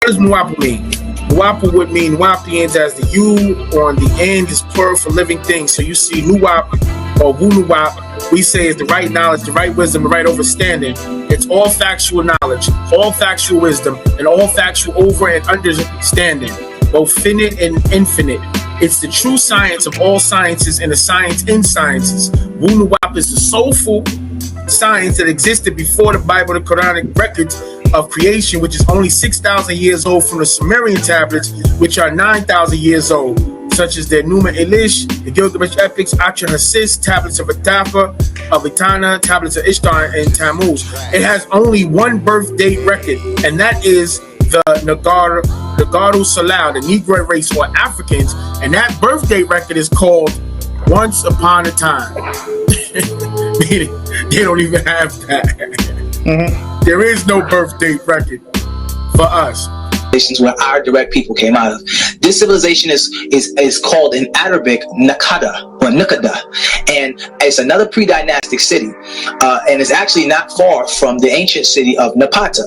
does Nuwapu mean? Nuwapu would mean Nuwapians, as the U on the end is plural for living things. So you see Nuwap or Wunuwap, we say is the right knowledge, the right wisdom, the right understanding. It's all factual knowledge, all factual wisdom, and all factual over and understanding, both finite and infinite. It's the true science of all sciences and the science in sciences. Wunuwap is the soulful science that existed before the Bible, the Quranic records of creation, which is only 6,000 years old from the Sumerian tablets, which are 9,000 years old, such as the Numa Elish, the Gilgamesh epics, Atra Hasis, tablets of Atafa, of Etana, tablets of Ishtar, and Tammuz. It has only one birth date record, and that is the Nagaru Salau, the Negro race or Africans, and that birth date record is called Once Upon a Time. They don't even have that. There is no birth date record for us. Where our direct people came out of. This civilization is called in Arabic Nakada or Nukada, and it's another pre-dynastic city, and it's actually not far from the ancient city of Napata.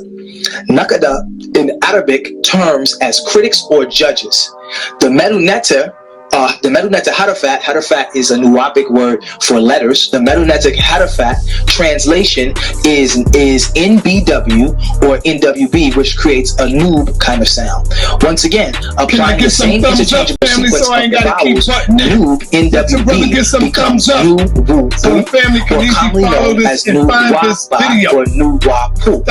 Nakada in Arabic terms as critics or judges. The Meduneta Harafat is a Nuwapic word for letters. The Meduneta Harafat translation is NBW or NWB, which creates a noob kind of sound. Once again, applying the same interchangeable sequence of the vowels, noob, NWB becomes Nubu, or commonly known as Nuwapa or Nuwapu.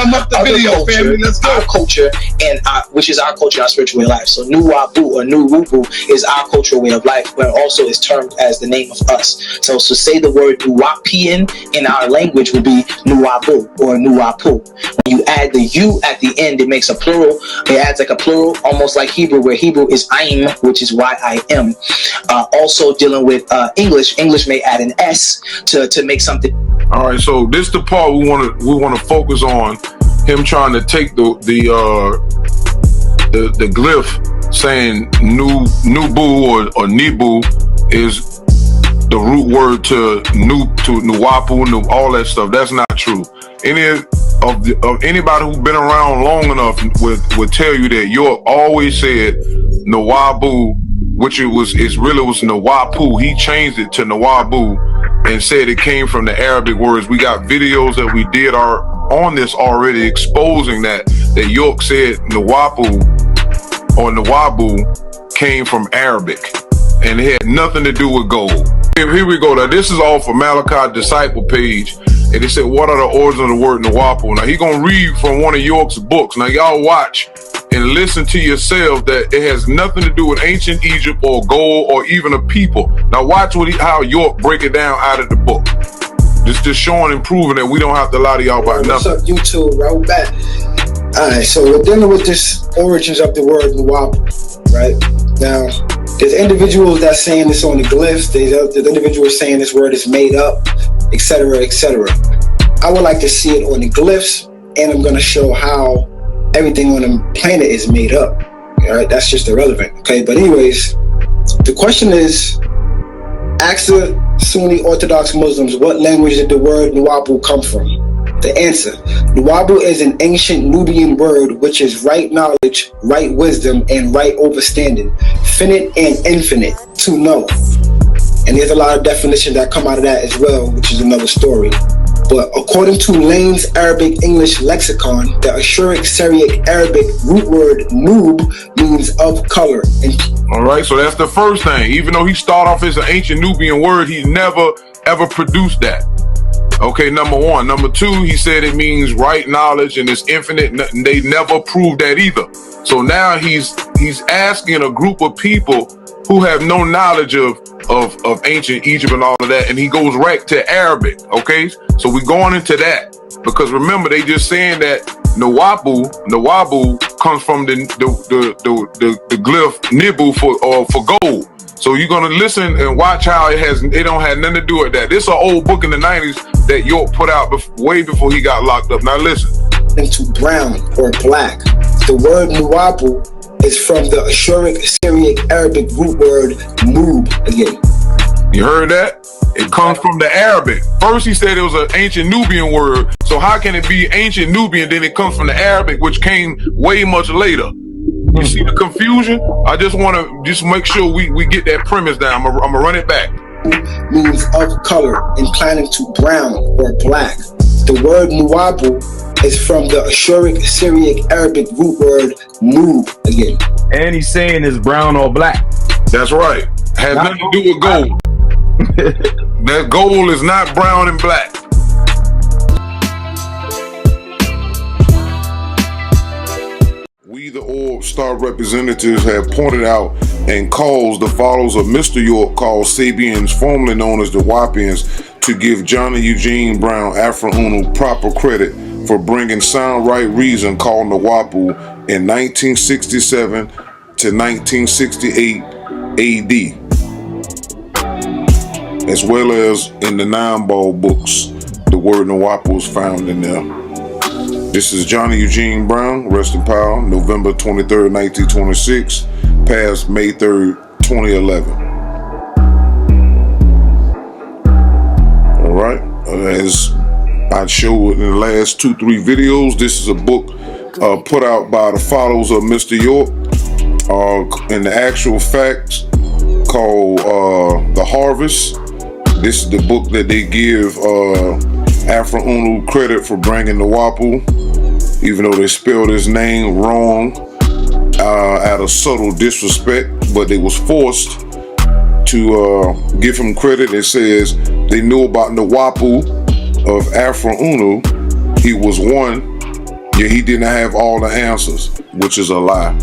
Our culture, and which is our culture, our spiritual way of life. So Nuwapu or Nuwubu is our cultural way of life, but also is termed as the name of us. So say the word Nuwapian in our language would be Nuwabu or Nuwapu. When you add the U at the end, it makes a plural. It adds like a plural, almost like Hebrew, where Hebrew is Aim, which is Y-I-M. Also dealing with English may add an S to make something. All right, so this is the part we want to focus on. Him trying to take the glyph saying Nebu or Nebu is the root word to Nuwapu, all that stuff. That's not true. Anybody who's been around long enough would tell you that York always said Nawabu, which it really was Nawapu. He changed it to Nawabu and said it came from the Arabic words. We got videos that we did on this already exposing that York said Nawapu or Nawabu came from Arabic, and it had nothing to do with gold. Here we go. Now, this is all for Malachi Disciple page, and it said, what are the origins of the word Nawapu? Now, he gonna read from one of York's books. Now, y'all watch and listen to yourself that it has nothing to do with ancient Egypt or gold or even a people. Now, watch how York break it down out of the book. Just showing and proving that we don't have to lie to y'all about nothing. What's up, YouTube? Right back. Alright, so we're dealing with this origins of the word Nuwapu, right? Now, there's individuals that's saying this on the glyphs, there's individuals saying this word is made up, etc., etc. I would like to see it on the glyphs, and I'm going to show how everything on the planet is made up. Alright, that's just irrelevant, okay? But anyways, the question is, ask the Sunni Orthodox Muslims, what language did the word Nuwapu come from? The answer, Nuwabu is an ancient Nubian word which is right knowledge, right wisdom, and right understanding, finite and infinite, to know. And there's a lot of definitions that come out of that as well, which is another story. But according to Lane's Arabic English lexicon, the Ashuric Syriac Arabic root word noob means of color. All right, so that's the first thing. Even though he started off as an ancient Nubian word, he never ever produced that. Okay, number one. Number two, he said it means right knowledge and it's infinite, and they never proved that either. So now he's asking a group of people who have no knowledge of ancient Egypt and all of that, and he goes right to Arabic. Okay, so we're going into that because remember they just saying that Nawabu comes from the glyph Nebu for gold. So you're gonna listen and watch how it don't have nothing to do with that. This is an old book in the 90s that York put out way before he got locked up. Now listen. Into brown or black. The word Nuwabu is from the Ashuric Syriac Arabic root word noob again. You heard that? It comes from the Arabic. First he said it was an ancient Nubian word. So how can it be ancient Nubian, then it comes from the Arabic, which came way much later? You see the confusion? I just want to just make sure we get that premise down. I'm gonna run it back. Means of color, inclining to brown or black. The word Nuwabu is from the Syriac Arabic root word Nub again. And he's saying it's brown or black. That's right. Has Not nothing to do with gold. That gold is not brown and black. We, the Orb Star representatives, have pointed out and caused the followers of Mr. York, called Sabians, formerly known as the Wapians, to give Johnny Eugene Brown Afro Uno proper credit for bringing sound right reason called Nawapu in 1967 to 1968 AD, as well as in the Nine Ball books. The word Nawapu is found in there. This is Johnny Eugene Brown, rest in power, November 23rd, 1926, passed May 3rd, 2011. All right, as I showed in the last 2-3 videos, this is a book put out by the followers of Mr. York, and the actual facts called The Harvest. This is the book that they give Afro Uno credit for bringing the Wapu, even though they spelled his name wrong out of subtle disrespect, but they was forced to give him credit. It says they knew about the Wapu of Afro Uno. He was one, yet he didn't have all the answers, which is a lie.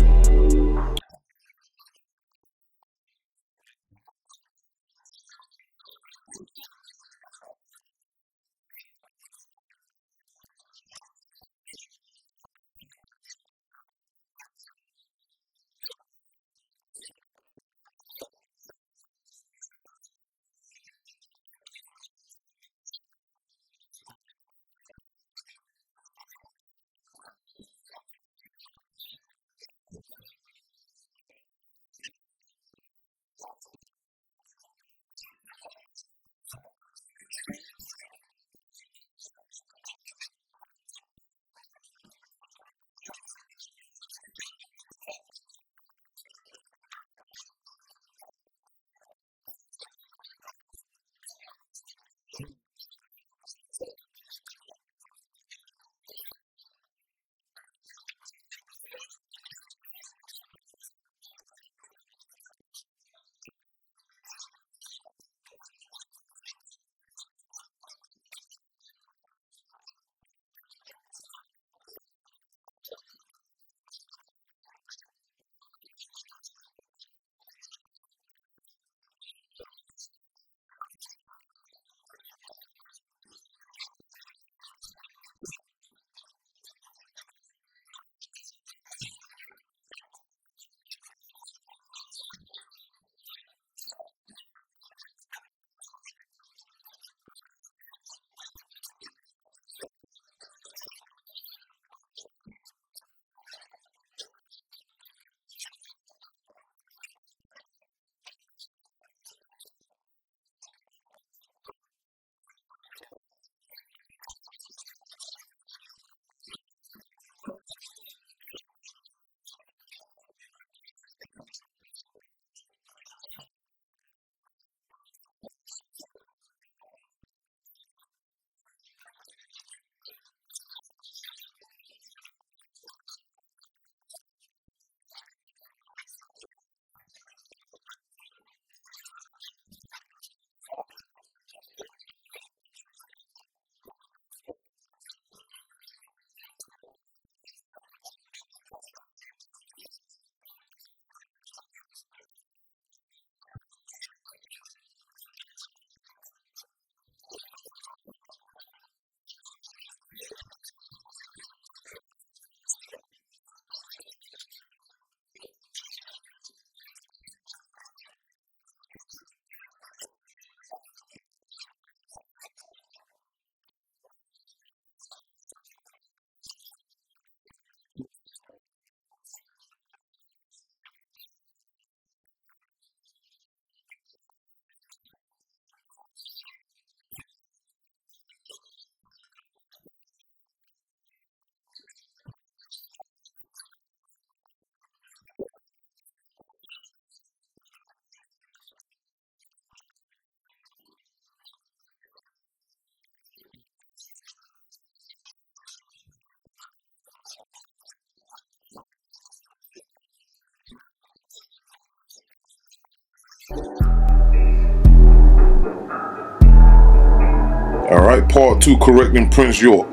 right, part 2, correcting Prince York.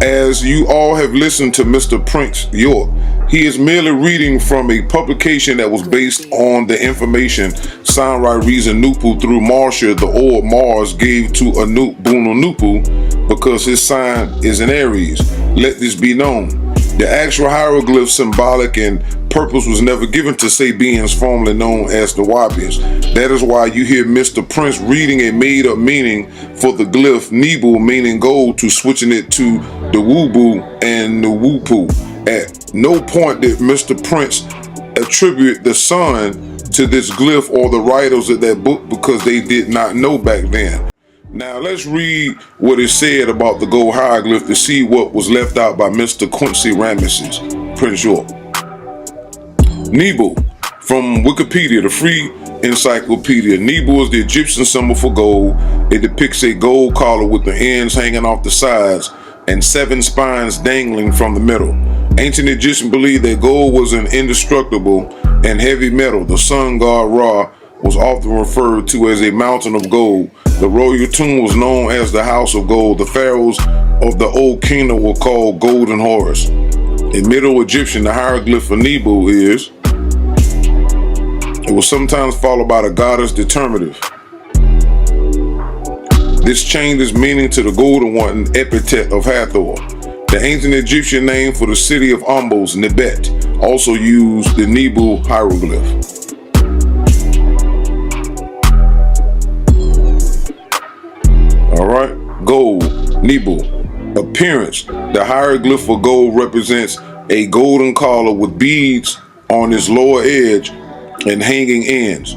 As you all have listened to Mr. Prince York, he is merely reading from a publication that was based on the information Samurai Reason Nupu through Marsha, the Orb Mars, gave to Bunu Nupu because his sign is in Aries. Let this be known. The actual hieroglyph, symbolic, and purpose was never given to Sabians, formerly known as the Wabians. That is why you hear Mr. Prince reading a made-up meaning for the glyph Nebu, meaning gold, to switching it to the Wubu and the Wupu. At no point did Mr. Prince attribute the sun to this glyph or the writers of that book because they did not know back then. Now let's read what is said about the gold hieroglyph to see what was left out by Mr. Quincy Ramesses, Prince York. Nebu, from Wikipedia, the free encyclopedia. Nebu is the Egyptian symbol for gold. It depicts a gold collar with the ends hanging off the sides and 7 spines dangling from the middle. Ancient Egyptians believed that gold was an indestructible and heavy metal. The sun god Ra was often referred to as a mountain of gold. The royal tomb was known as the House of Gold. The pharaohs of the Old Kingdom were called Golden Horus. In Middle Egyptian, the hieroglyph for Nebu is, it was sometimes followed by the goddess determinative. This changed its meaning to the golden one, epithet of Hathor. The ancient Egyptian name for the city of Umbos, Nebet, also used the Nebu hieroglyph. Alright, gold, Nebu. Appearance. The hieroglyph for gold represents a golden collar with beads on its lower edge and hanging ends.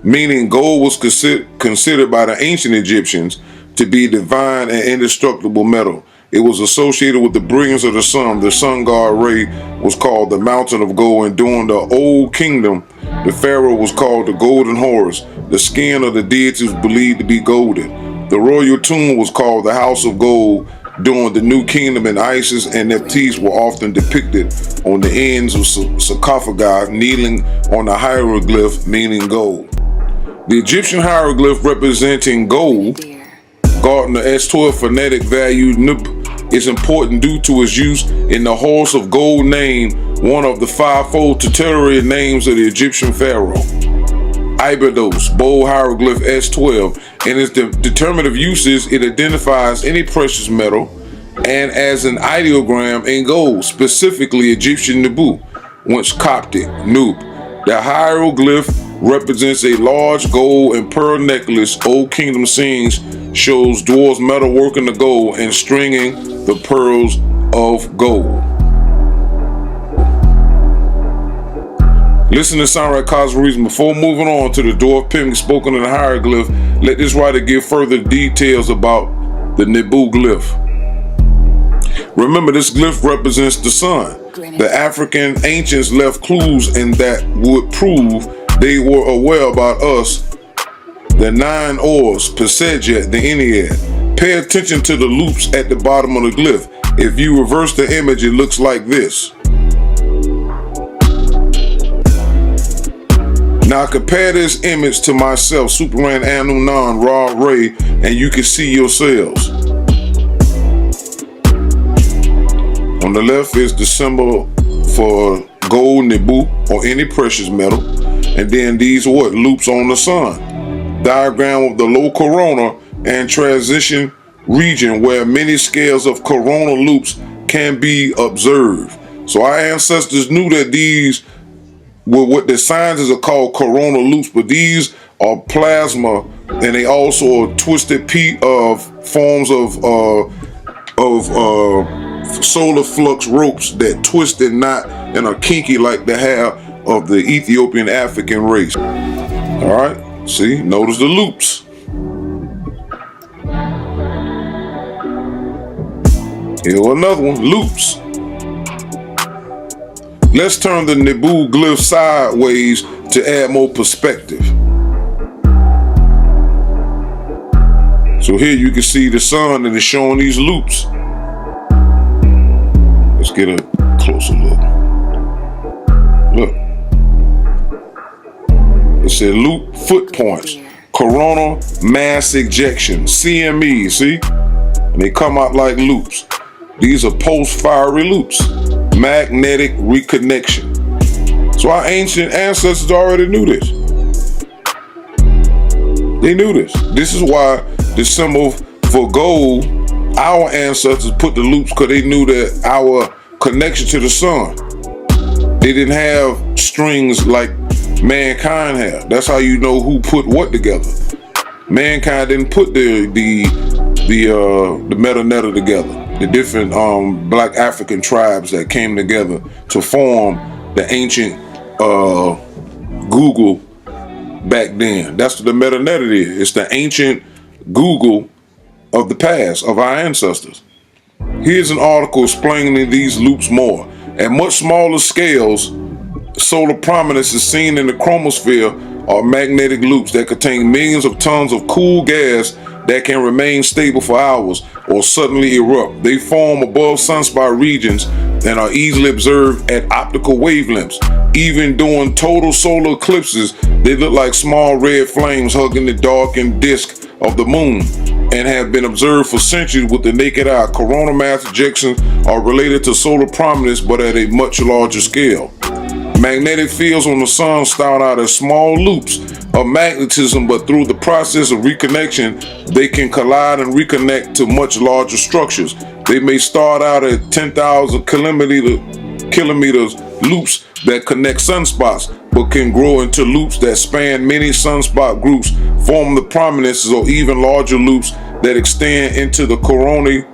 Meaning gold was considered by the ancient Egyptians to be divine and indestructible metal. It was associated with the brilliance of the sun. The sun god Re was called the Mountain of Gold, and during the Old Kingdom, the pharaoh was called the Golden Horus. The skin of the deity was believed to be golden. The royal tomb was called the House of Gold. During the New Kingdom, and Isis and Nephthys were often depicted on the ends of sarcophagi, kneeling on the hieroglyph meaning gold. The Egyptian hieroglyph representing gold, Gardner S12 phonetic value Nub, is important due to its use in the horse of gold name, one of the 5-fold tutelary names of the Egyptian pharaoh. Abydos, bold hieroglyph S12. In its determinative uses, it identifies any precious metal and as an ideogram in gold, specifically Egyptian Nebu, once Coptic, Nub. The hieroglyph represents a large gold and pearl necklace. Old Kingdom scenes shows dwarves metal working the gold and stringing the pearls of gold. Listen to Samurai Cosmic Reason. Before moving on to the dwarf pimp spoken in the hieroglyph, let this writer give further details about the Nebu glyph. Remember, this glyph represents the sun. The African ancients left clues in that would prove they were aware about us. The 9 oars, Pasejet, the Ennead. Pay attention to the loops at the bottom of the glyph. If you reverse the image, it looks like this. Now compare this image to myself, Superman Anunan, Ra Ray, and you can see yourselves. On the left is the symbol for gold, Nebu, or any precious metal. And then these are what? Loops on the sun. Diagram of the low corona and transition region where many scales of coronal loops can be observed. So our ancestors knew that these were what the scientists are called coronal loops, but these are plasma, and they also are twisted forms of solar flux ropes that twist and knot and are kinky like the hair of the Ethiopian African race. All right, see, notice the loops. Here another one, loops. Let's turn the Nebu glyph sideways to add more perspective. So here you can see the sun and it's showing these loops. Let's get a closer look. Look. It said loop foot points. coronal mass ejection, CME, see? And they come out like loops. These are post-fiery loops, magnetic reconnection. So our ancient ancestors already knew this. They knew this. This is why the symbol for gold, our ancestors put the loops, because they knew that our connection to the sun. They didn't have strings like mankind have. That's how you know who put what together. Mankind didn't put the metanetta together. The different black African tribes that came together to form the ancient Google back then. That's what the metanetta is. It's the ancient Google of the past, of our ancestors. Here's an article explaining these loops more. At much smaller scales, solar prominence is seen in the chromosphere are magnetic loops that contain millions of tons of cool gas that can remain stable for hours or suddenly erupt. They form above sunspot regions and are easily observed at optical wavelengths. Even during total solar eclipses, they look like small red flames hugging the darkened disk of the moon and have been observed for centuries with the naked eye. Coronal mass ejections are related to solar prominence but at a much larger scale. Magnetic fields on the sun start out as small loops of magnetism, but through the process of reconnection, they can collide and reconnect to much larger structures. They may start out at 10,000 kilometers loops that connect sunspots, but can grow into loops that span many sunspot groups, form the prominences, or even larger loops that extend into the corona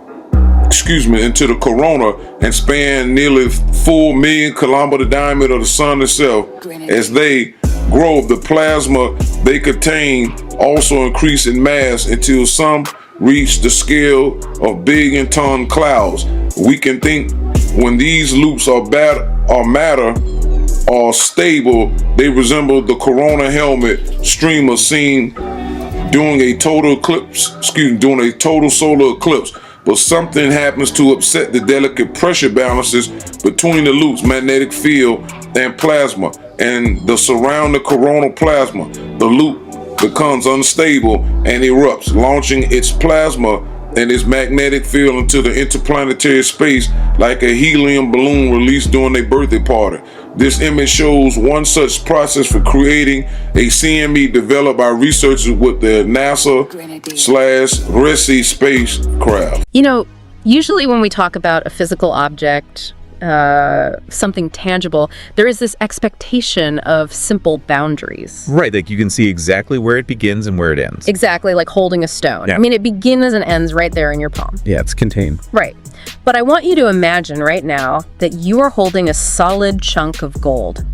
and span nearly 4 million kilometer diameter of the sun itself. As they grow, the plasma they contain also increase in mass until some reach the scale of billion-ton clouds. We can think when these loops are matter or stable, they resemble the corona helmet streamer seen during a total solar eclipse. But something happens to upset the delicate pressure balances between the loop's magnetic field and plasma and the surrounding coronal plasma. The loop becomes unstable and erupts, launching its plasma and its magnetic field into the interplanetary space like a helium balloon released during a birthday party. This image shows one such process for creating a CME developed by researchers with the NASA/RESI spacecraft. You know, usually when we talk about a physical object, something tangible, there is this expectation of simple boundaries. Right, like you can see exactly where it begins and where it ends. Exactly, like holding a stone. Yeah. I mean, it begins and ends right there in your palm. Yeah, it's contained. Right. But I want you to imagine right now that you are holding a solid chunk of gold.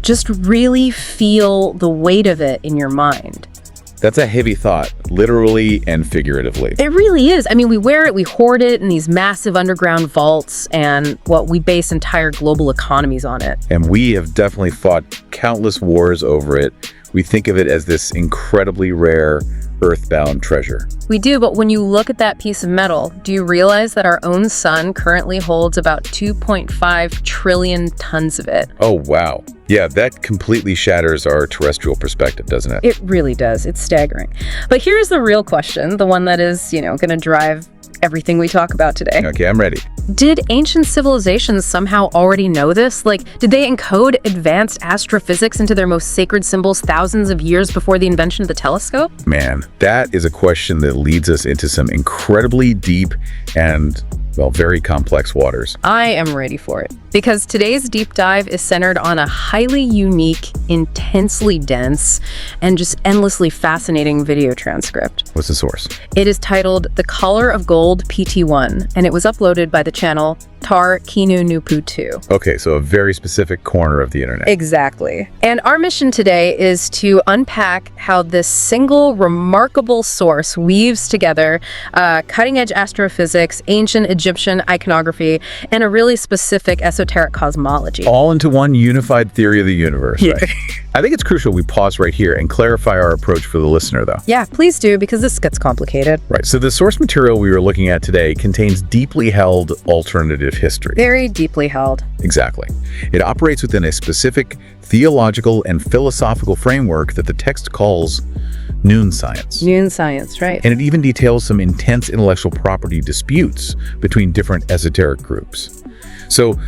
Just really feel the weight of it in your mind. That's a heavy thought, literally and figuratively. It really is. I mean, we wear it, we hoard it in these massive underground vaults, and we base entire global economies on it. And we have definitely fought countless wars over it. We think of it as this incredibly rare, earthbound treasure. We do, but when you look at that piece of metal, do you realize that our own sun currently holds about 2.5 trillion tons of it? Oh, wow. Yeah, that completely shatters our terrestrial perspective, doesn't it? It really does. It's staggering. But here's the real question, the one that is, going to drive everything we talk about today. Okay, I'm ready. Did ancient civilizations somehow already know this? Like, did they encode advanced astrophysics into their most sacred symbols thousands of years before the invention of the telescope? Man, that is a question that leads us into some incredibly deep and, very complex waters. I am ready for it. Because today's deep dive is centered on a highly unique, intensely dense, and just endlessly fascinating video transcript. What's the source? It is titled The Collar of Gold PT1, and it was uploaded by the channel Tar Kinu Nupu 2. Okay, so a very specific corner of the internet. Exactly. And our mission today is to unpack how this single remarkable source weaves together cutting-edge astrophysics, ancient Egyptian iconography, and a really specific esoteric cosmology. All into one unified theory of the universe, right? I think it's crucial we pause right here and clarify our approach for the listener, though. Yeah, please do, because this gets complicated. Right, so the source material we were looking at today contains deeply held alternative history. Very deeply held. Exactly. It operates within a specific theological and philosophical framework that the text calls noon science. Noon science, right. And it even details some intense intellectual property disputes between different esoteric groups. So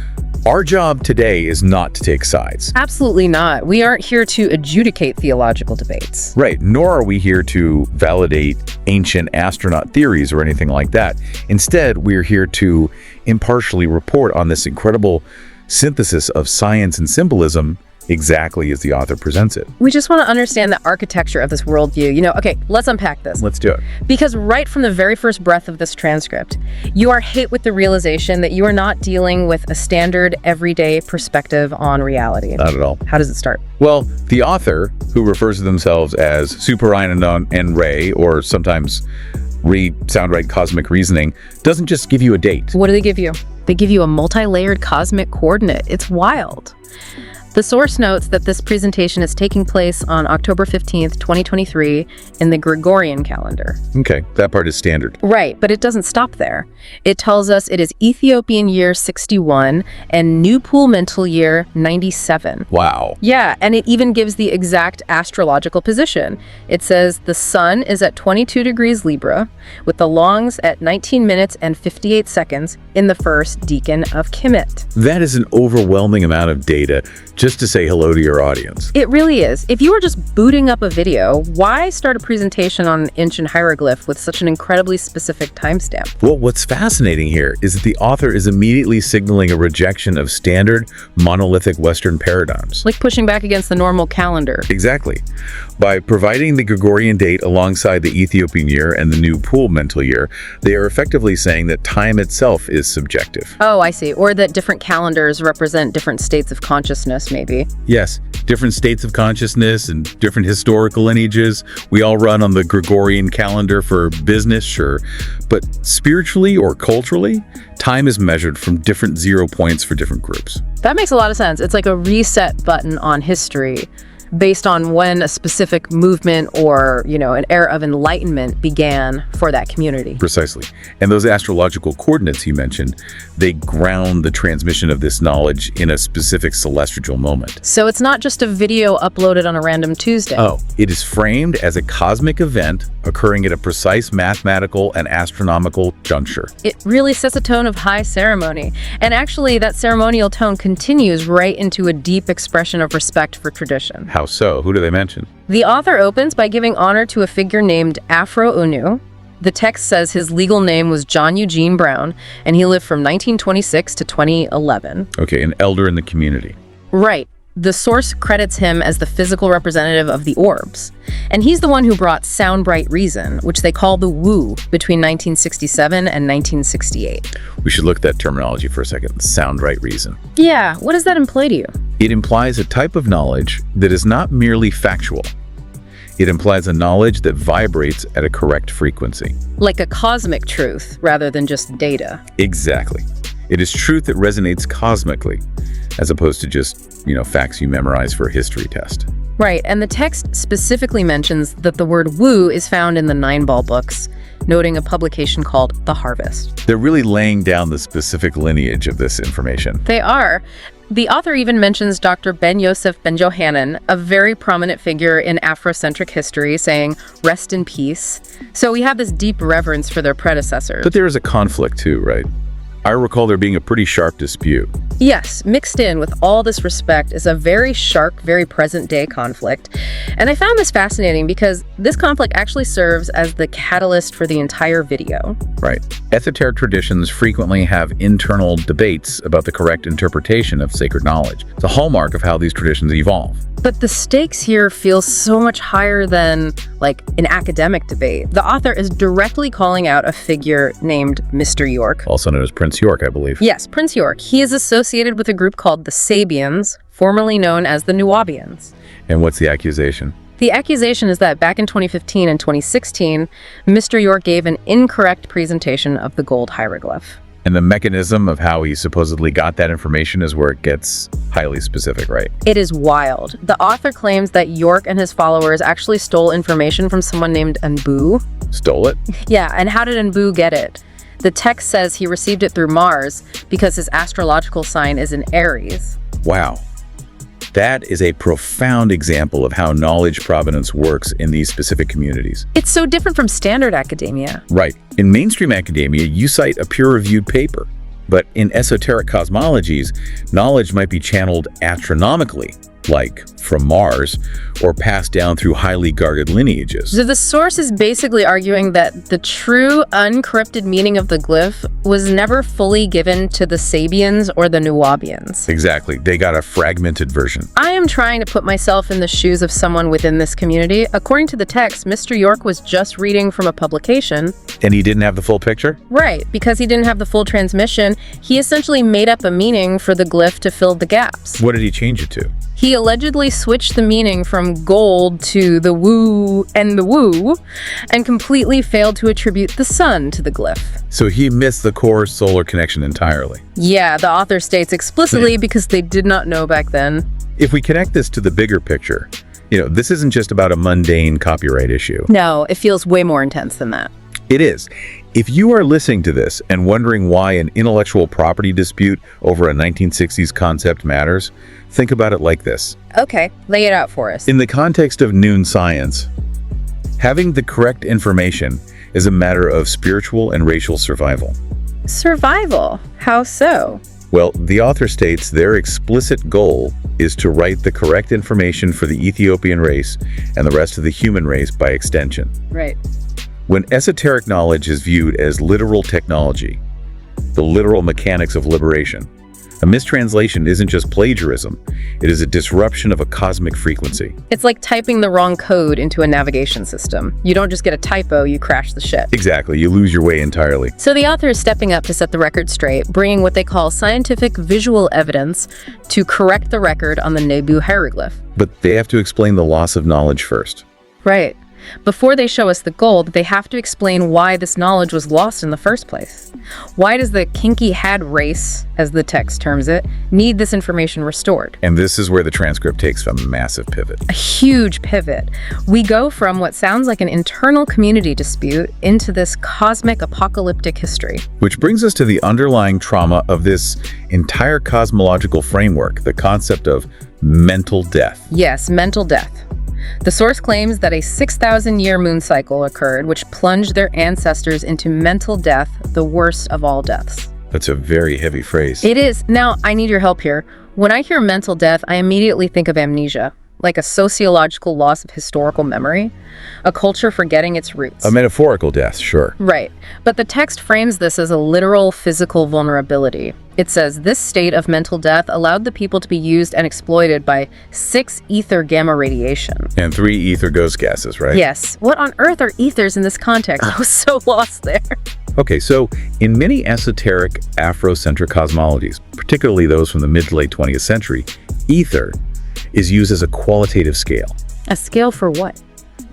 our job today is not to take sides. Absolutely not. We aren't here to adjudicate theological debates. Right, nor are we here to validate ancient astronaut theories or anything like that. Instead, we're here to impartially report on this incredible synthesis of science and symbolism exactly as the author presents it. We just want to understand the architecture of this worldview. Okay, let's unpack this. Let's do it. Because right from the very first breath of this transcript, you are hit with the realization that you are not dealing with a standard, everyday perspective on reality. Not at all. How does it start? Well, the author, who refers to themselves as Super Ryan and Ray, or sometimes sound right cosmic reasoning, doesn't just give you a date. What do they give you? They give you a multi-layered cosmic coordinate. It's wild. The source notes that this presentation is taking place on October 15th, 2023 in the Gregorian calendar. Okay, that part is standard. Right, but it doesn't stop there. It tells us it is Ethiopian year 61 and New Pool mental year 97. Wow. Yeah, and it even gives the exact astrological position. It says the sun is at 22 degrees Libra, with the longs at 19 minutes and 58 seconds in the first decan of Kemet. That is an overwhelming amount of data just to say hello to your audience. It really is. If you were just booting up a video, why start a presentation on an ancient hieroglyph with such an incredibly specific timestamp? Well, what's fascinating here is that the author is immediately signaling a rejection of standard monolithic Western paradigms. Like pushing back against the normal calendar. Exactly. By providing the Gregorian date alongside the Ethiopian year and the New Pool mental year, they are effectively saying that time itself is subjective. Oh, I see. Or that different calendars represent different states of consciousness, maybe. Yes, different states of consciousness and different historical lineages. We all run on the Gregorian calendar for business, sure. But spiritually or culturally, time is measured from different 0 points for different groups. That makes a lot of sense. It's like a reset button on history based on when a specific movement or, an era of enlightenment began for that community. Precisely. And those astrological coordinates you mentioned, they ground the transmission of this knowledge in a specific celestial moment. So it's not just a video uploaded on a random Tuesday. Oh, it is framed as a cosmic event occurring at a precise mathematical and astronomical juncture. It really sets a tone of high ceremony. And actually, that ceremonial tone continues right into a deep expression of respect for tradition. How so? Who do they mention? The author opens by giving honor to a figure named Afro Unu. The text says his legal name was John Eugene Brown, and he lived from 1926 to 2011. Okay, an elder in the community. Right. The source credits him as the physical representative of the orbs. And he's the one who brought sound bright reason, which they call the woo, between 1967 and 1968. We should look at that terminology for a second. Sound right reason. Yeah, what does that imply to you? It implies a type of knowledge that is not merely factual. It implies a knowledge that vibrates at a correct frequency. Like a cosmic truth, rather than just data. Exactly. It is truth that resonates cosmically, as opposed to just, facts you memorize for a history test. Right, and the text specifically mentions that the word woo is found in the 9 Ball books, noting a publication called The Harvest. They're really laying down the specific lineage of this information. They are. The author even mentions Dr. Ben Yosef Ben Johanan, a very prominent figure in Afrocentric history, saying, "Rest in peace." So we have this deep reverence for their predecessors. But there is a conflict too, right? I recall there being a pretty sharp dispute. Yes, mixed in with all this respect is a very sharp, very present-day conflict. And I found this fascinating because this conflict actually serves as the catalyst for the entire video. Right. Esoteric traditions frequently have internal debates about the correct interpretation of sacred knowledge. It's a hallmark of how these traditions evolve. But the stakes here feel so much higher than, an academic debate. The author is directly calling out a figure named Mr. York. Also known as Prince York, I believe. Yes, Prince York. He is associated with a group called the Sabians, formerly known as the Nuwabians. And what's the accusation? The accusation is that back in 2015 and 2016, Mr. York gave an incorrect presentation of the gold hieroglyph. And the mechanism of how he supposedly got that information is where it gets highly specific, right? It is wild. The author claims that York and his followers actually stole information from someone named Nebu. Stole it? Yeah, and how did Nebu get it? The text says he received it through Mars because his astrological sign is in Aries. Wow. That is a profound example of how knowledge provenance works in these specific communities. It's so different from standard academia. Right. In mainstream academia, you cite a peer-reviewed paper. But in esoteric cosmologies, knowledge might be channeled astronomically, like from Mars, or passed down through highly guarded lineages. So the source is basically arguing that the true unencrypted meaning of the glyph was never fully given to the Sabians or the Nuwabians. Exactly. They got a fragmented version. I am trying to put myself in the shoes of someone within this community. According to the text, Mr. York was just reading from a publication. And he didn't have the full picture? Right. Because he didn't have the full transmission, he essentially made up a meaning for the glyph to fill the gaps. What did he change it to? He allegedly switched the meaning from gold to the woo and the woo, and completely failed to attribute the sun to the glyph. So he missed the core solar connection entirely. Yeah, the author states explicitly because they did not know back then. If we connect this to the bigger picture, this isn't just about a mundane copyright issue. No, it feels way more intense than that. It is. If you are listening to this and wondering why an intellectual property dispute over a 1960s concept matters, think about it like this. Okay, lay it out for us. In the context of noon science, having the correct information is a matter of spiritual and racial survival. Survival? How so? Well, the author states their explicit goal is to write the correct information for the Ethiopian race and the rest of the human race by extension. Right. When esoteric knowledge is viewed as literal technology, the literal mechanics of liberation, a mistranslation isn't just plagiarism, it is a disruption of a cosmic frequency. It's like typing the wrong code into a navigation system. You don't just get a typo, you crash the ship. Exactly, you lose your way entirely. So the author is stepping up to set the record straight, bringing what they call scientific visual evidence to correct the record on the Nebu hieroglyph. But they have to explain the loss of knowledge first. Right. Before they show us the gold, they have to explain why this knowledge was lost in the first place. Why does the kinky had race, as the text terms it, need this information restored? And this is where the transcript takes a massive pivot. A huge pivot. We go from what sounds like an internal community dispute into this cosmic apocalyptic history. Which brings us to the underlying trauma of this entire cosmological framework, the concept of mental death. Yes, mental death. The source claims that a 6,000-year moon cycle occurred, which plunged their ancestors into mental death, the worst of all deaths. That's a very heavy phrase. It is. Now, I need your help here. When I hear mental death, I immediately think of amnesia, like a sociological loss of historical memory, a culture forgetting its roots. A metaphorical death, sure. Right. But the text frames this as a literal physical vulnerability. It says, this state of mental death allowed the people to be used and exploited by 6 ether gamma radiation. And 3 ether ghost gases, right? Yes. What on earth are ethers in this context? I was so lost there. Okay, so in many esoteric Afrocentric cosmologies, particularly those from the mid to late 20th century, ether is used as a qualitative scale. A scale for what?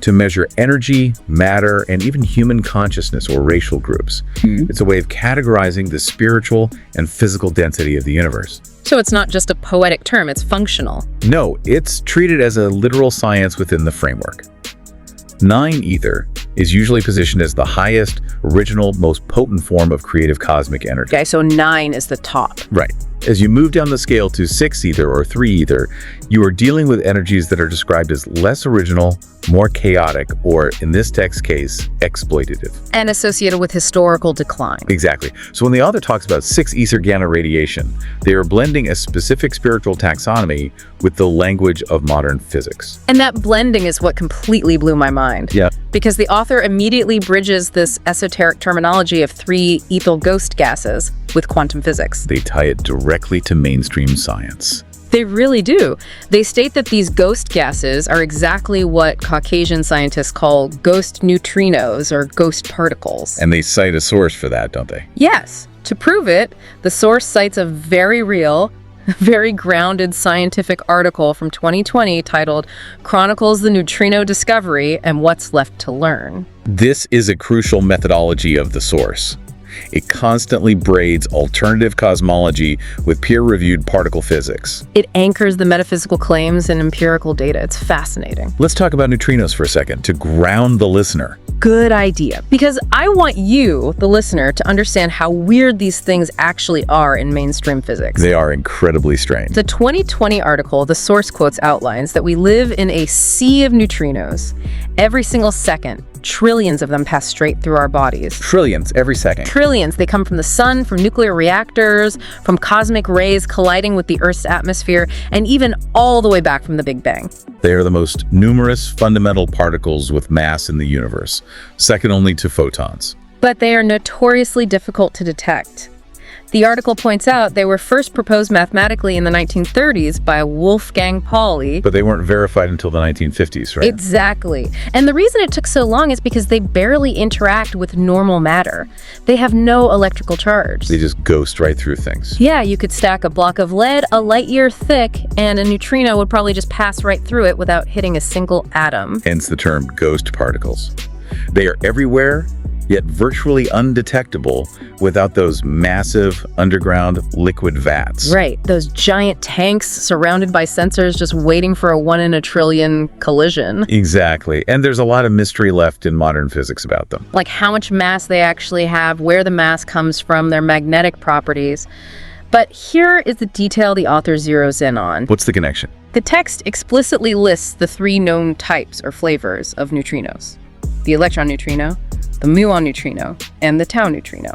To measure energy, matter, and even human consciousness or racial groups. It's a way of categorizing the spiritual and physical density of the universe. So it's not just a poetic term, it's functional. No, it's treated as a literal science within the framework. 9 ether is usually positioned as the highest, original, most potent form of creative cosmic energy. Okay, so 9 is the top. Right. As you move down the scale to 6 ether or 3 ether, you are dealing with energies that are described as less original, more chaotic, or in this text case, exploitative. And associated with historical decline. Exactly. So when the author talks about 6 ether gamma radiation, they are blending a specific spiritual taxonomy with the language of modern physics. And that blending is what completely blew my mind. Yeah. Because the author immediately bridges this esoteric terminology of 3 ethyl ghost gases with quantum physics. They tie it directly to mainstream science. They really do. They state that these ghost gases are exactly what Caucasian scientists call ghost neutrinos or ghost particles. And they cite a source for that, don't they? Yes. To prove it, the source cites a very real, very grounded scientific article from 2020 titled Chronicles the Neutrino Discovery and What's Left to Learn. This is a crucial methodology of the source. It constantly braids alternative cosmology with peer-reviewed particle physics. It anchors the metaphysical claims in empirical data. It's fascinating. Let's talk about neutrinos for a second to ground the listener. Good idea. Because I want you, the listener, to understand how weird these things actually are in mainstream physics. They are incredibly strange. The 2020 article, the source quotes, outlines that we live in a sea of neutrinos. Every single second, trillions of them pass straight through our bodies. Trillions every second. Trillions. They come from the sun, from nuclear reactors, from cosmic rays colliding with the Earth's atmosphere, and even all the way back from the Big Bang. They are the most numerous fundamental particles with mass in the universe, second only to photons. But they are notoriously difficult to detect. The article points out they were first proposed mathematically in the 1930s by Wolfgang Pauli. But they weren't verified until the 1950s, right? Exactly. And the reason it took so long is because they barely interact with normal matter. They have no electrical charge. They just ghost right through things. Yeah, you could stack a block of lead a light year thick, and a neutrino would probably just pass right through it without hitting a single atom. Hence the term ghost particles. They are everywhere, yet virtually undetectable without those massive underground liquid vats. Right, those giant tanks surrounded by sensors just waiting for a 1 in a trillion collision. Exactly. And there's a lot of mystery left in modern physics about them. Like how much mass they actually have, where the mass comes from, their magnetic properties. But here is the detail the author zeroes in on. What's the connection? The text explicitly lists the 3 known types or flavors of neutrinos: the electron neutrino, the muon neutrino, and the tau neutrino.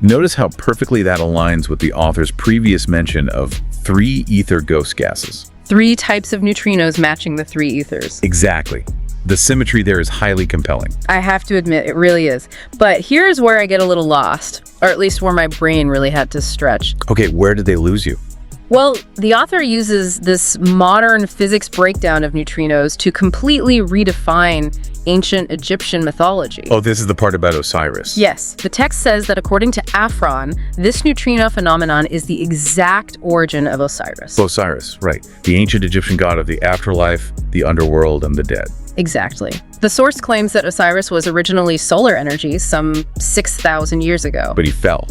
Notice how perfectly that aligns with the author's previous mention of 3 ether ghost gases. 3 types of neutrinos matching the 3 ethers. Exactly. The symmetry there is highly compelling. I have to admit, it really is. But here's where I get a little lost, or at least where my brain really had to stretch. Okay, where did they lose you? Well, the author uses this modern physics breakdown of neutrinos to completely redefine ancient Egyptian mythology. Oh, this is the part about Osiris. Yes, the text says that according to Afron, this neutrino phenomenon is the exact origin of Osiris. Osiris, right. The ancient Egyptian god of the afterlife, the underworld, and the dead. Exactly. The source claims that Osiris was originally solar energy some 6,000 years ago. But he fell,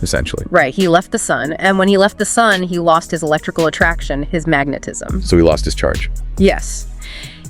essentially. Right, he left the sun, and when he left the sun, he lost his electrical attraction, his magnetism. So he lost his charge. Yes.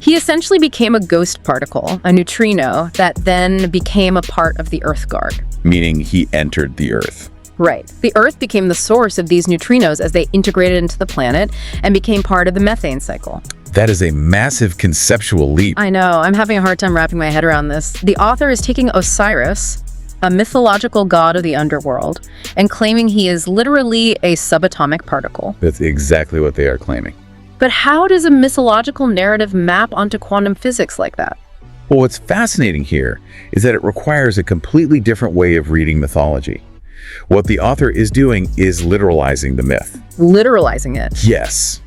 He essentially became a ghost particle, a neutrino, that then became a part of the Earth guard. Meaning he entered the Earth. Right. The Earth became the source of these neutrinos as they integrated into the planet and became part of the methane cycle. That is a massive conceptual leap. I know, I'm having a hard time wrapping my head around this. The author is taking Osiris, a mythological god of the underworld, and claiming he is literally a subatomic particle. That's exactly what they are claiming. But how does a mythological narrative map onto quantum physics like that? Well, what's fascinating here is that it requires a completely different way of reading mythology. What the author is doing is literalizing the myth. Literalizing it. Yes.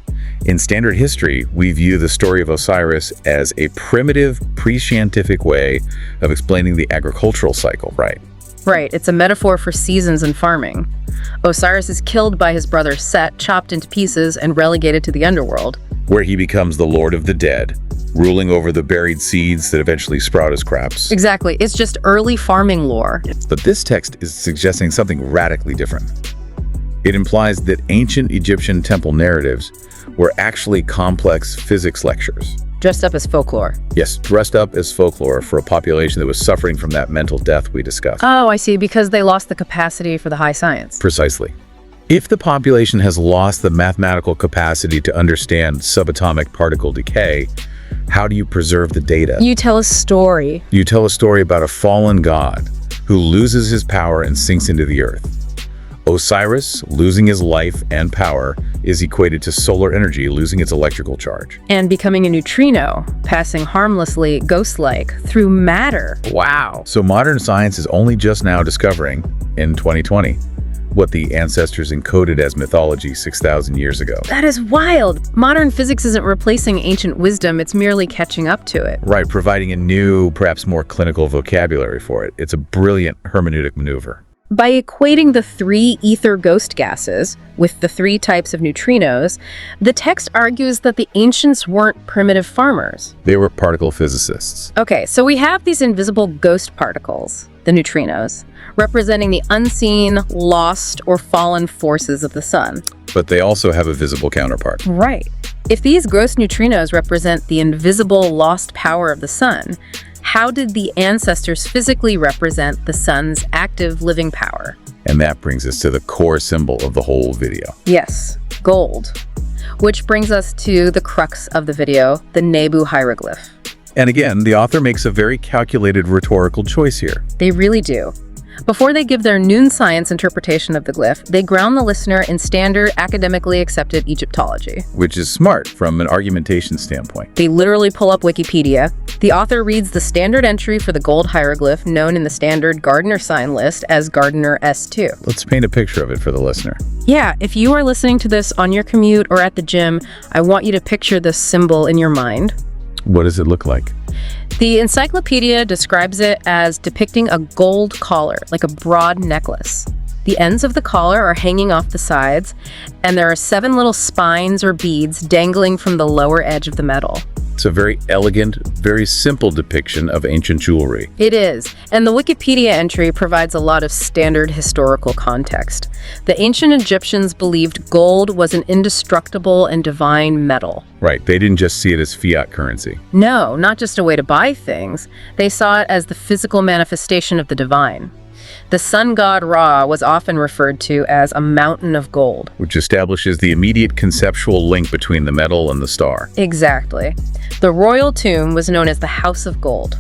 In standard history, we view the story of Osiris as a primitive, pre-scientific way of explaining the agricultural cycle, right? Right, it's a metaphor for seasons and farming. Osiris is killed by his brother Set, chopped into pieces, and relegated to the underworld, where he becomes the Lord of the Dead, ruling over the buried seeds that eventually sprout as crops. Exactly, it's just early farming lore. But this text is suggesting something radically different. It implies that ancient Egyptian temple narratives were actually complex physics lectures. Dressed up as folklore. Yes, dressed up as folklore for a population that was suffering from that mental death we discussed. Oh, I see, because they lost the capacity for the high science. Precisely. If the population has lost the mathematical capacity to understand subatomic particle decay, how do you preserve the data? You tell a story. You tell a story about a fallen god who loses his power and sinks into the earth. Osiris, losing his life and power, is equated to solar energy losing its electrical charge. And becoming a neutrino, passing harmlessly, ghost-like, through matter. Wow. So modern science is only just now discovering, in 2020, what the ancestors encoded as mythology 6,000 years ago. That is wild. Modern physics isn't replacing ancient wisdom, it's merely catching up to it. Right, providing a new, perhaps more clinical vocabulary for it. It's a brilliant hermeneutic maneuver. By equating the 3 ether ghost gases with the 3 types of neutrinos, the text argues that the ancients weren't primitive farmers. They were particle physicists. Okay, so we have these invisible ghost particles, the neutrinos, representing the unseen, lost, or fallen forces of the sun. But they also have a visible counterpart. Right. If these gross neutrinos represent the invisible, lost power of the sun, how did the ancestors physically represent the sun's active living power? And that brings us to the core symbol of the whole video. Yes, gold. Which brings us to the crux of the video, the Nebu hieroglyph. And again, the author makes a very calculated rhetorical choice here. They really do. Before they give their noon science interpretation of the glyph, they ground the listener in standard academically accepted Egyptology. Which is smart from an argumentation standpoint. They literally pull up Wikipedia. The author reads the standard entry for the gold hieroglyph known in the standard Gardner sign list as Gardner S2. Let's paint a picture of it for the listener. Yeah, if you are listening to this on your commute or at the gym, I want you to picture this symbol in your mind. What does it look like? The encyclopedia describes it as depicting a gold collar, like a broad necklace. The ends of the collar are hanging off the sides, and there are 7 little spines or beads dangling from the lower edge of the metal. It's a very elegant, very simple depiction of ancient jewelry. It is, and the Wikipedia entry provides a lot of standard historical context. The ancient Egyptians believed gold was an indestructible and divine metal. Right, they didn't just see it as fiat currency. No, not just a way to buy things. They saw it as the physical manifestation of the divine. The sun god Ra was often referred to as a mountain of gold. Which establishes the immediate conceptual link between the metal and the star. Exactly. The royal tomb was known as the House of Gold.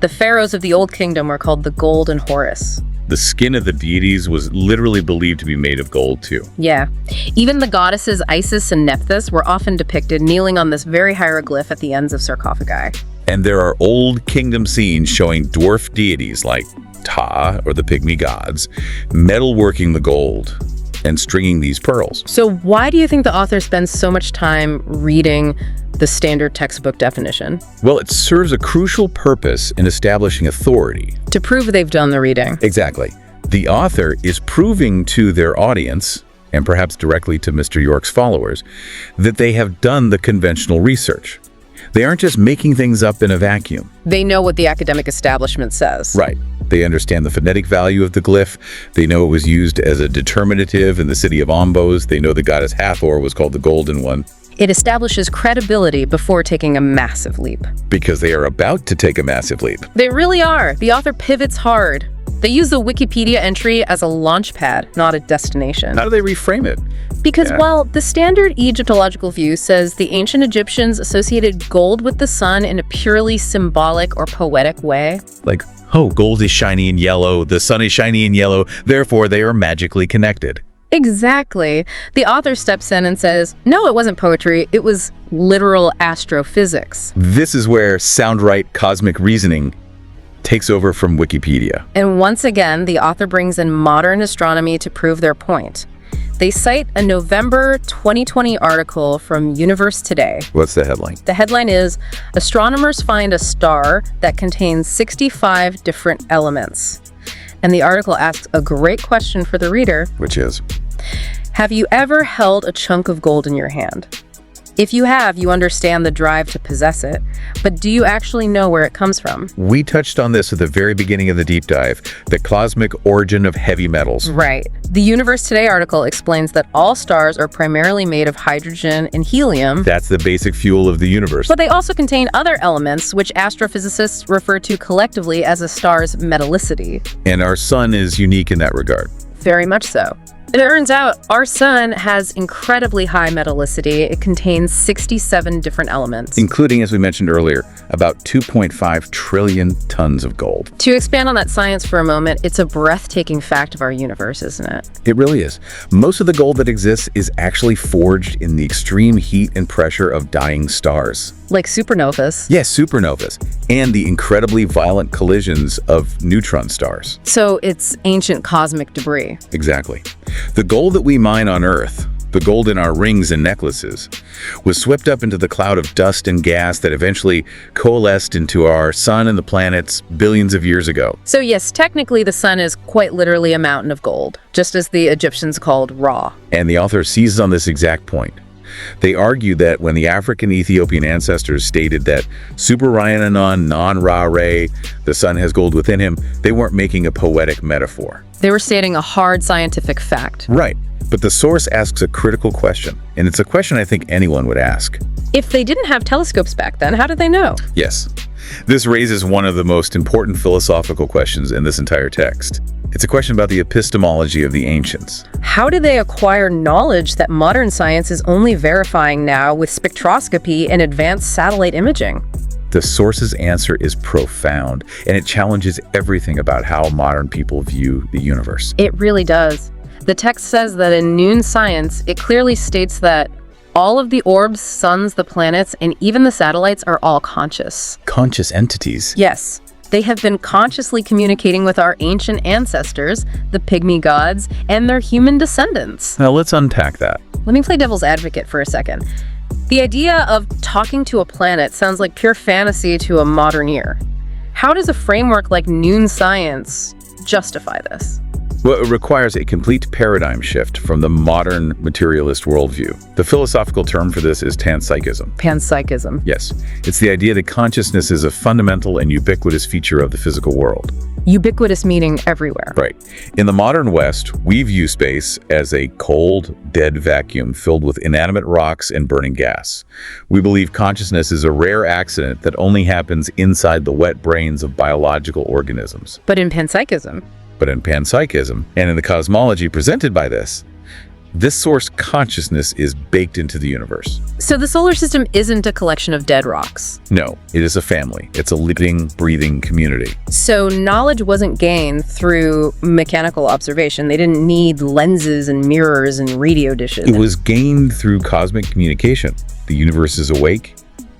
The pharaohs of the Old Kingdom were called the Golden Horus. The skin of the deities was literally believed to be made of gold too. Yeah. Even the goddesses Isis and Nephthys were often depicted kneeling on this very hieroglyph at the ends of sarcophagi. And there are Old Kingdom scenes showing dwarf deities like Ta, or the pygmy gods, metalworking the gold and stringing these pearls. So why do you think the author spends so much time reading the standard textbook definition? Well, it serves a crucial purpose in establishing authority. To prove they've done the reading. Exactly. The author is proving to their audience, and perhaps directly to Mr. York's followers, that they have done the conventional research. They aren't just making things up in a vacuum. They know what the academic establishment says. Right. They understand the phonetic value of the glyph. They know it was used as a determinative in the city of Ombos. They know the goddess Hathor was called the Golden One. It establishes credibility before taking a massive leap. Because they are about to take a massive leap. They really are. The author pivots hard. They use the Wikipedia entry as a launch pad, not a destination. How do they reframe it? Because while the standard Egyptological view says the ancient Egyptians associated gold with the sun in a purely symbolic or poetic way. Like, oh, gold is shiny and yellow, the sun is shiny and yellow, therefore they are magically connected. Exactly. The author steps in and says, no, it wasn't poetry, it was literal astrophysics. This is where sound-right cosmic reasoning takes over from Wikipedia. And once again, the author brings in modern astronomy to prove their point. They cite a November 2020 article from Universe Today. What's the headline? The headline is, Astronomers Find a Star That Contains 65 Different Elements. And the article asks a great question for the reader. Which is? Have you ever held a chunk of gold in your hand? If you have, you understand the drive to possess it, but do you actually know where it comes from? We touched on this at the very beginning of the deep dive, the cosmic origin of heavy metals. Right. The Universe Today article explains that all stars are primarily made of hydrogen and helium. That's the basic fuel of the universe. But they also contain other elements, which astrophysicists refer to collectively as a star's metallicity. And our sun is unique in that regard. Very much so. It turns out our sun has incredibly high metallicity. It contains 67 different elements. Including, as we mentioned earlier, about 2.5 trillion tons of gold. To expand on that science for a moment, it's a breathtaking fact of our universe, isn't it? It really is. Most of the gold that exists is actually forged in the extreme heat and pressure of dying stars. Like supernovas. Yes, supernovas. And the incredibly violent collisions of neutron stars. So it's ancient cosmic debris. Exactly. The gold that we mine on Earth, the gold in our rings and necklaces, was swept up into the cloud of dust and gas that eventually coalesced into our sun and the planets billions of years ago. So yes, technically the sun is quite literally a mountain of gold, just as the Egyptians called Ra. And the author seizes on this exact point. They argue that when the African Ethiopian ancestors stated that Super Ryanan non Ra Re, the sun has gold within him, they weren't making a poetic metaphor. They were stating a hard scientific fact. Right. But the source asks a critical question, and it's a question I think anyone would ask. If they didn't have telescopes back then, how did they know? Yes. This raises one of the most important philosophical questions in this entire text. It's a question about the epistemology of the ancients. How did they acquire knowledge that modern science is only verifying now with spectroscopy and advanced satellite imaging? The source's answer is profound, and it challenges everything about how modern people view the universe. It really does. The text says that in Noon Science, it clearly states that all of the orbs, suns, the planets, and even the satellites are all conscious. Conscious entities? Yes. They have been consciously communicating with our ancient ancestors, the pygmy gods, and their human descendants. Now let's unpack that. Let me play devil's advocate for a second. The idea of talking to a planet sounds like pure fantasy to a modern ear. How does a framework like Noon Science justify this? Well, it requires a complete paradigm shift from the modern materialist worldview. The philosophical term for this is panpsychism. Panpsychism. Yes, it's the idea that consciousness is a fundamental and ubiquitous feature of the physical world. Ubiquitous meaning everywhere. Right. In the modern West, we view space as a cold, dead vacuum filled with inanimate rocks and burning gas. We believe consciousness is a rare accident that only happens inside the wet brains of biological organisms. But in panpsychism, and in the cosmology presented by this source consciousness is baked into the universe. So the solar system isn't a collection of dead rocks. No, it is a family. It's a living, breathing community. So knowledge wasn't gained through mechanical observation. They didn't need lenses and mirrors and radio dishes. It was gained through cosmic communication. The universe is awake,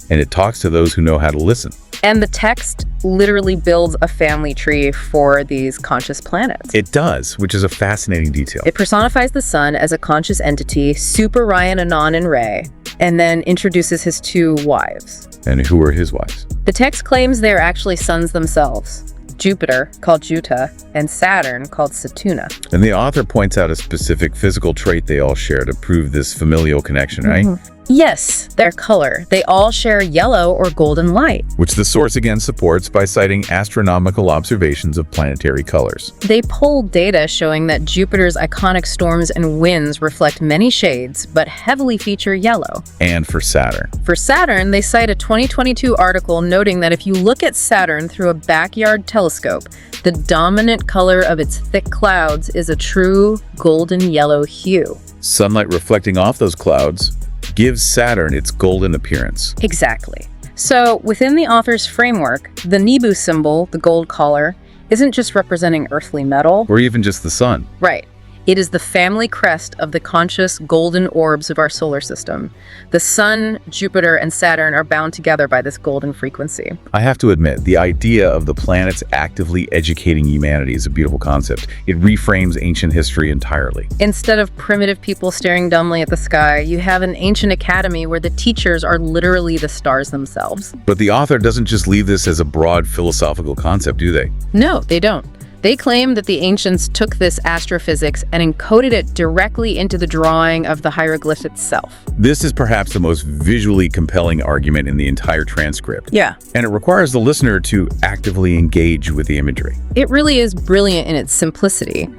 and it talks to those who know how to listen. And the text literally builds a family tree for these conscious planets. It does, which is a fascinating detail. It personifies the sun as a conscious entity, Super Ryanan and Re, and then introduces his two wives. And who are his wives? The text claims they're actually suns themselves. Jupiter, called Juta, and Saturn, called Satuna. And the author points out a specific physical trait they all share to prove this familial connection, right? Yes, their color. They all share yellow or golden light. Which the source again supports by citing astronomical observations of planetary colors. They pulled data showing that Jupiter's iconic storms and winds reflect many shades, but heavily feature yellow. And for Saturn. For Saturn, they cite a 2022 article noting that if you look at Saturn through a backyard telescope, the dominant color of its thick clouds is a true golden yellow hue. Sunlight reflecting off those clouds gives Saturn its golden appearance. Exactly. So, within the author's framework, the Nebu symbol, the gold collar, isn't just representing earthly metal. Or even just the sun. Right. It is the family crest of the conscious golden orbs of our solar system. The sun, Jupiter, and Saturn are bound together by this golden frequency. I have to admit, the idea of the planets actively educating humanity is a beautiful concept. It reframes ancient history entirely. Instead of primitive people staring dumbly at the sky, you have an ancient academy where the teachers are literally the stars themselves. But the author doesn't just leave this as a broad philosophical concept, do they? No, they don't. They claim that the ancients took this astrophysics and encoded it directly into the drawing of the hieroglyph itself. This is perhaps the most visually compelling argument in the entire transcript. Yeah. And it requires the listener to actively engage with the imagery. It really is brilliant in its simplicity.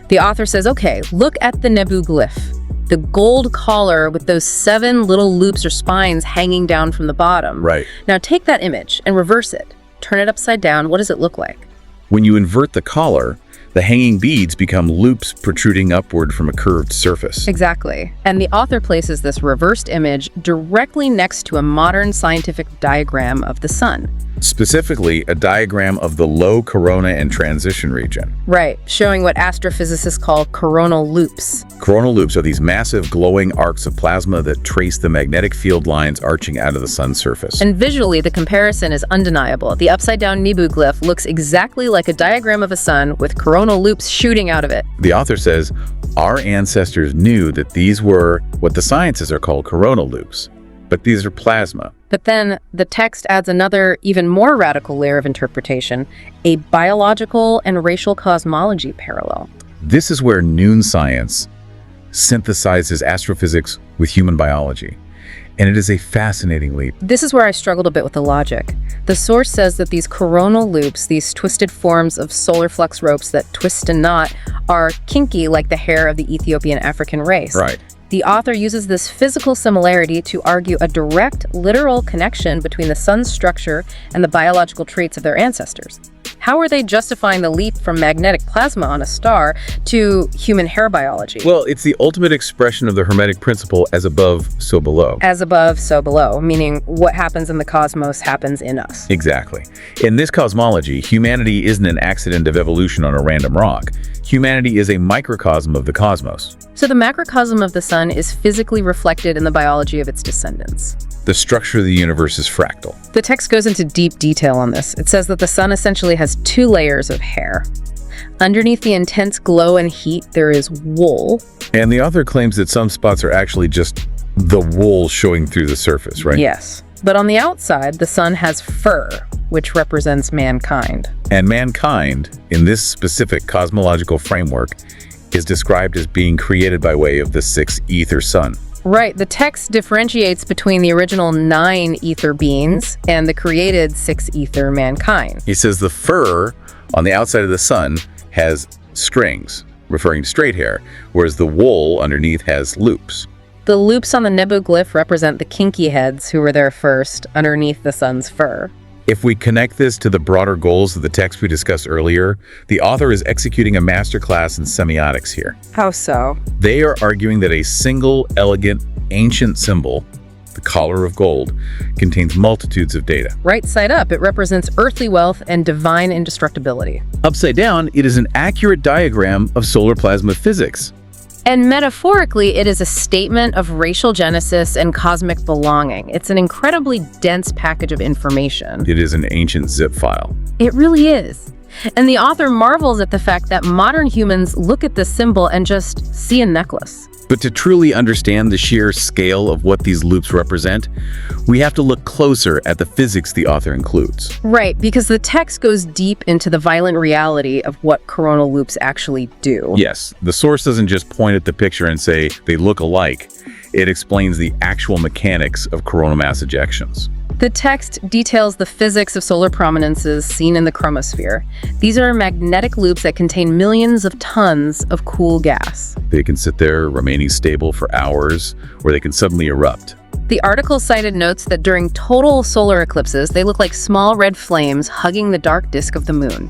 The author says, okay, look at the Nebu glyph. The gold collar with those 7 little loops or spines hanging down from the bottom. Right. Now take that image and reverse it. Turn it upside down. What does it look like? When you invert the collar, the hanging beads become loops protruding upward from a curved surface. Exactly. And the author places this reversed image directly next to a modern scientific diagram of the sun. Specifically, a diagram of the low corona and transition region. Right, showing what astrophysicists call coronal loops. Coronal loops are these massive glowing arcs of plasma that trace the magnetic field lines arching out of the sun's surface. And visually, the comparison is undeniable. The upside-down Nebu glyph looks exactly like a diagram of a sun with coronal loops shooting out of it. The author says, Our ancestors knew that these were what the sciences are called coronal loops, but these are plasma. But then the text adds another, even more radical layer of interpretation, a biological and racial cosmology parallel. This is where noon science synthesizes astrophysics with human biology. And it is a fascinating leap. This is where I struggled a bit with the logic. The source says that these coronal loops, these twisted forms of solar flux ropes that twist and knot, are kinky like the hair of the Ethiopian African race. Right. The author uses this physical similarity to argue a direct, literal connection between the sun's structure and the biological traits of their ancestors. How are they justifying the leap from magnetic plasma on a star to human hair biology? Well, it's the ultimate expression of the Hermetic principle, as above, so below. As above, so below, meaning what happens in the cosmos happens in us. Exactly. In this cosmology, humanity isn't an accident of evolution on a random rock. Humanity is a microcosm of the cosmos. So the macrocosm of the sun is physically reflected in the biology of its descendants. The structure of the universe is fractal. The text goes into deep detail on this. It says that the sun essentially has two layers of hair. Underneath the intense glow and heat, there is wool. And the author claims that some spots are actually just the wool showing through the surface, right? Yes. But on the outside, the sun has fur, which represents mankind. And mankind, in this specific cosmological framework, is described as being created by way of the sixth ether sun. Right. The text differentiates between the original 9 ether beings and the created 6 ether mankind. He says the fur on the outside of the sun has strings, referring to straight hair, whereas the wool underneath has loops. The loops on the Nebu glyph represent the kinky heads who were there first, underneath the sun's fur. If we connect this to the broader goals of the text we discussed earlier, the author is executing a masterclass in semiotics here. How so? They are arguing that a single, elegant, ancient symbol, the collar of gold, contains multitudes of data. Right side up, it represents earthly wealth and divine indestructibility. Upside down, it is an accurate diagram of solar plasma physics. And metaphorically, it is a statement of racial genesis and cosmic belonging. It's an incredibly dense package of information. It is an ancient zip file. It really is. And the author marvels at the fact that modern humans look at this symbol and just see a necklace. But to truly understand the sheer scale of what these loops represent, we have to look closer at the physics the author includes. Right, because the text goes deep into the violent reality of what coronal loops actually do. Yes, the source doesn't just point at the picture and say they look alike. It explains the actual mechanics of coronal mass ejections. The text details the physics of solar prominences seen in the chromosphere. These are magnetic loops that contain millions of tons of cool gas. They can sit there remaining stable for hours, or they can suddenly erupt. The article cited notes that during total solar eclipses, they look like small red flames hugging the dark disk of the moon.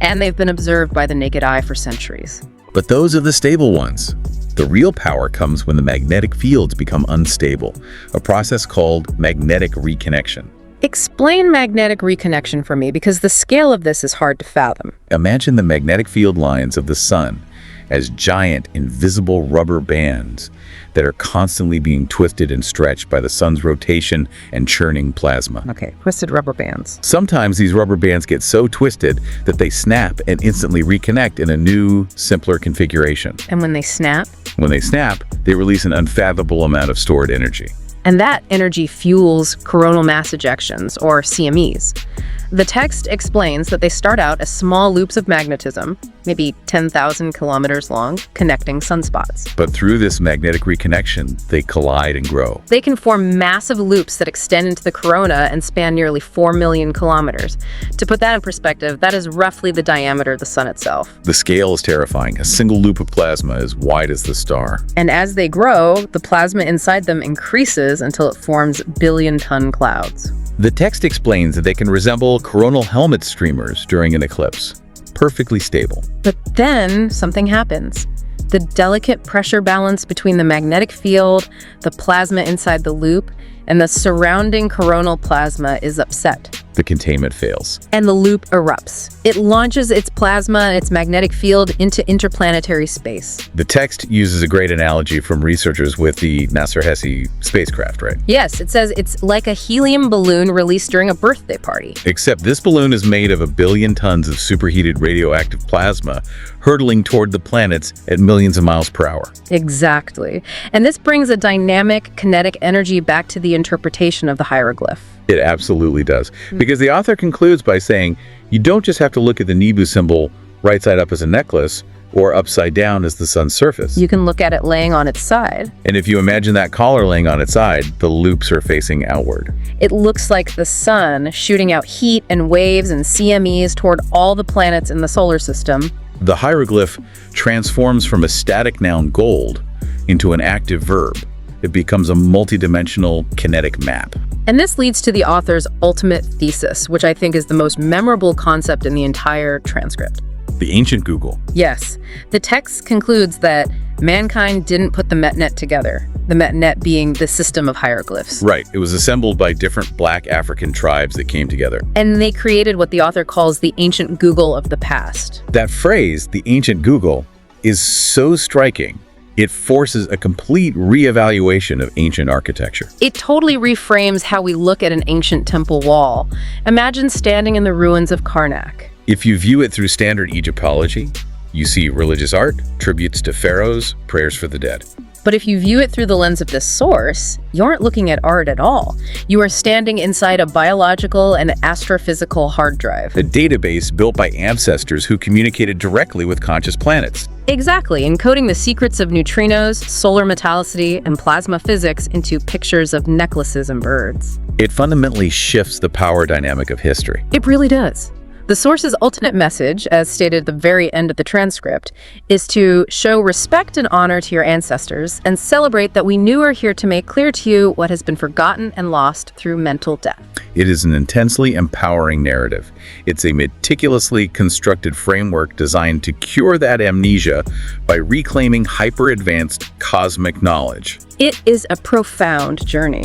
And they've been observed by the naked eye for centuries. But those are the stable ones. The real power comes when the magnetic fields become unstable, a process called magnetic reconnection. Explain magnetic reconnection for me, because the scale of this is hard to fathom. Imagine the magnetic field lines of the sun as giant, invisible rubber bands that are constantly being twisted and stretched by the sun's rotation and churning plasma. Okay, twisted rubber bands. Sometimes these rubber bands get so twisted that they snap and instantly reconnect in a new, simpler configuration. And when they snap? When they snap, they release an unfathomable amount of stored energy. And that energy fuels coronal mass ejections, or CMEs. The text explains that they start out as small loops of magnetism, maybe 10,000 kilometers long, connecting sunspots. But through this magnetic reconnection, they collide and grow. They can form massive loops that extend into the corona and span nearly 4 million kilometers. To put that in perspective, that is roughly the diameter of the sun itself. The scale is terrifying. A single loop of plasma as wide as the star. And as they grow, the plasma inside them increases until it forms billion-ton clouds. The text explains that they can resemble coronal helmet streamers during an eclipse, perfectly stable. But then something happens. The delicate pressure balance between the magnetic field, the plasma inside the loop, and the surrounding coronal plasma is upset. the containment fails. And the loop erupts. It launches its plasma and its magnetic field into interplanetary space. The text uses a great analogy from researchers with the Nasser-Hesse spacecraft, right? Yes, it says it's like a helium balloon released during a birthday party. Except this balloon is made of 1 billion tons of superheated radioactive plasma hurtling toward the planets at millions of miles per hour. Exactly. And this brings a dynamic kinetic energy back to the interpretation of the hieroglyph. It absolutely does. Because the author concludes by saying, you don't just have to look at the Nebu symbol right side up as a necklace or upside down as the sun's surface. You can look at it laying on its side. And if you imagine that collar laying on its side, the loops are facing outward. It looks like the sun shooting out heat and waves and CMEs toward all the planets in the solar system. The hieroglyph transforms from a static noun gold into an active verb. It becomes a multidimensional kinetic map. And this leads to the author's ultimate thesis, which I think is the most memorable concept in the entire transcript. The ancient Google. Yes, the text concludes that mankind didn't put the Metnet together, the Metnet being the system of hieroglyphs. Right. It was assembled by different Black African tribes that came together. And they created what the author calls the ancient Google of the past. That phrase, the ancient Google, is so striking. It forces a complete reevaluation of ancient architecture. It totally reframes how we look at an ancient temple wall. Imagine standing in the ruins of Karnak. If you view it through standard Egyptology, you see religious art, tributes to pharaohs, prayers for the dead. But if you view it through the lens of this source, you aren't looking at art at all. You are standing inside a biological and astrophysical hard drive. A database built by ancestors who communicated directly with conscious planets. Exactly, encoding the secrets of neutrinos, solar metallicity, and plasma physics into pictures of necklaces and birds. It fundamentally shifts the power dynamic of history. It really does. The source's ultimate message, as stated at the very end of the transcript, is to show respect and honor to your ancestors and celebrate that we knew are here to make clear to you what has been forgotten and lost through mental death. It is an intensely empowering narrative. It's a meticulously constructed framework designed to cure that amnesia by reclaiming hyper-advanced cosmic knowledge. It is a profound journey.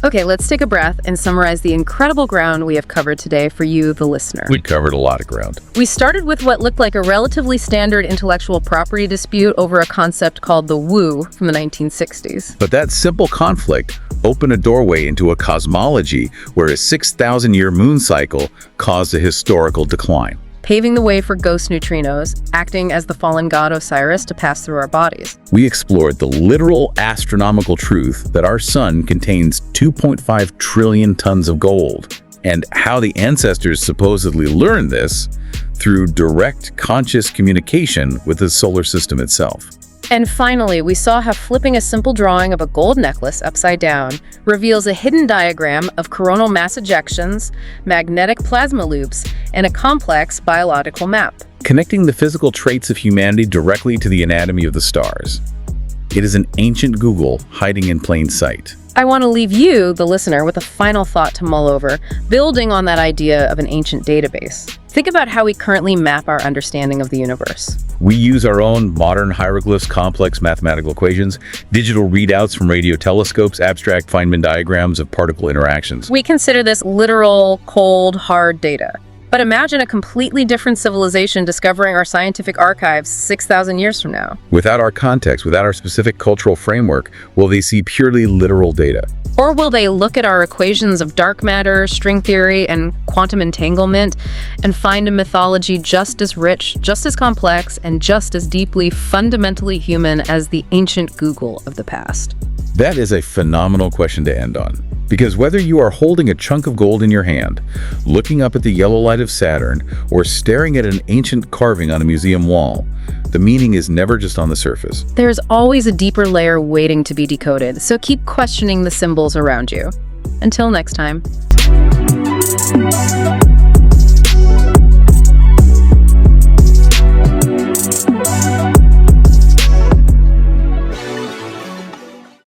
Okay, let's take a breath and summarize the incredible ground we have covered today for you, the listener. We covered a lot of ground. We started with what looked like a relatively standard intellectual property dispute over a concept called the woo from the 1960s. But that simple conflict opened a doorway into a cosmology where a 6,000-year moon cycle caused a historical decline, paving the way for ghost neutrinos, acting as the fallen god Osiris to pass through our bodies. We explored the literal astronomical truth that our sun contains 2.5 trillion tons of gold, and how the ancestors supposedly learned this through direct conscious communication with the solar system itself. And finally, we saw how flipping a simple drawing of a gold necklace upside down reveals a hidden diagram of coronal mass ejections, magnetic plasma loops, and a complex biological map, connecting the physical traits of humanity directly to the anatomy of the stars. It is an ancient Google hiding in plain sight. I want to leave you, the listener, with a final thought to mull over, building on that idea of an ancient database. Think about how we currently map our understanding of the universe. We use our own modern hieroglyphs, complex mathematical equations, digital readouts from radio telescopes, abstract Feynman diagrams of particle interactions. We consider this literal, cold, hard data. But imagine a completely different civilization discovering our scientific archives 6,000 years from now. Without our context, without our specific cultural framework, will they see purely literal data? Or will they look at our equations of dark matter, string theory, and quantum entanglement and find a mythology just as rich, just as complex, and just as deeply fundamentally human as the ancient Google of the past? That is a phenomenal question to end on. Because whether you are holding a chunk of gold in your hand, looking up at the yellow light of Saturn, or staring at an ancient carving on a museum wall, the meaning is never just on the surface. There's always a deeper layer waiting to be decoded, so keep questioning the symbols around you. Until next time.